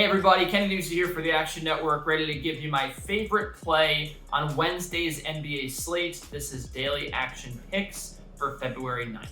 Hey everybody, Kenny Ducey here for the Action Network, ready to give you my favorite play on Wednesday's NBA slate. This is Daily Action Picks for February 9th.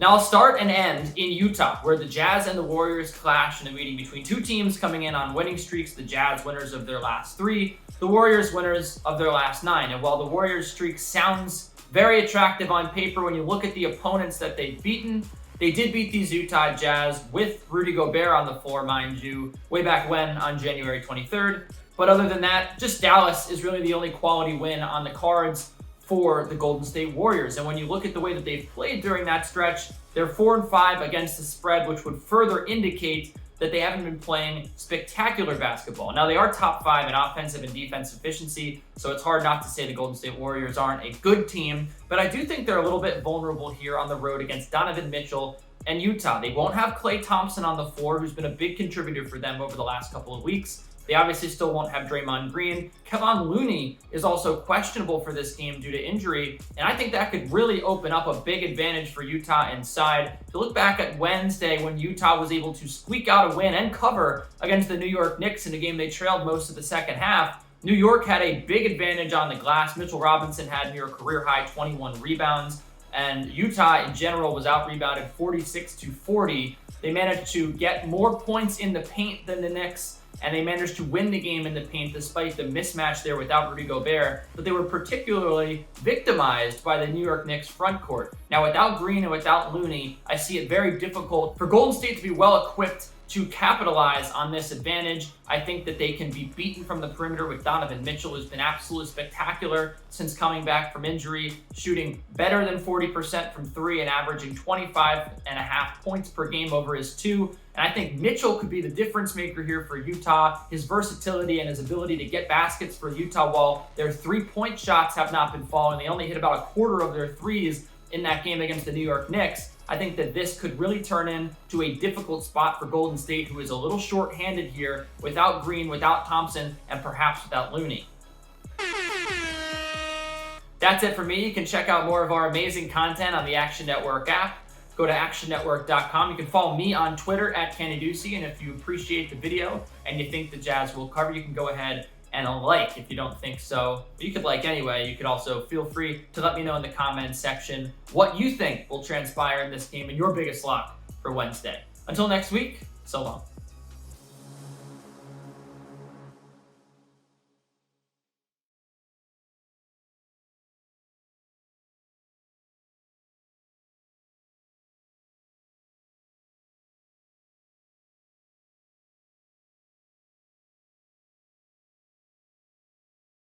Now I'll start and end in Utah, where the Jazz and the Warriors clash in a meeting between two teams coming in on winning streaks. The Jazz winners of their last 3, the Warriors winners of their last 9. And while the Warriors streak sounds very attractive on paper, when you look at the opponents that they've beaten, they did beat these Utah Jazz with Rudy Gobert on the floor, mind you, way back when on January 23rd. But other than that, just Dallas is really the only quality win on the cards for the Golden State Warriors. And when you look at the way that they've played during that stretch, they're 4-5 against the spread, which would further indicate that they haven't been playing spectacular basketball. Now, they are top 5 in offensive and defensive efficiency, so it's hard not to say the Golden State Warriors aren't a good team, but I do think they're a little bit vulnerable here on the road against Donovan Mitchell and Utah. They won't have Klay Thompson on the floor, who's been a big contributor for them over the last couple of weeks. They obviously still won't have Draymond Green. Kevon Looney is also questionable for this game due to injury, and I think that could really open up a big advantage for Utah inside. To look back at Wednesday when Utah was able to squeak out a win and cover against the New York Knicks in a game they trailed most of the second half, New York had a big advantage on the glass. Mitchell Robinson had near career-high 21 rebounds, and Utah in general was out-rebounded 46-40. They managed to get more points in the paint than the Knicks, and they managed to win the game in the paint despite the mismatch there without Rudy Gobert, but they were particularly victimized by the New York Knicks front court. Now, without Green and without Looney, I see it very difficult for Golden State to be well equipped to capitalize on this advantage. I think that they can be beaten from the perimeter with Donovan Mitchell, who's been absolutely spectacular since coming back from injury, shooting better than 40% from 3 and averaging 25.5 points per game over his 2. And I think Mitchell could be the difference maker here for Utah. His versatility and his ability to get baskets for Utah, while their 3-point shots have not been falling. They only hit about a quarter of their threes in that game against the New York Knicks. I think that this could really turn into a difficult spot for Golden State, who is a little short-handed here without Green, without Thompson, and perhaps without Looney. That's it for me. You can check out more of our amazing content on the Action Network app. Go to actionnetwork.com. You can follow me on Twitter at Kenny Ducey, and if you appreciate the video and you think the Jazz will cover, you can go ahead and like if you don't think so. But you could like anyway. You could also feel free to let me know in the comments section what you think will transpire in this game and your biggest lock for Wednesday. Until next week, so long.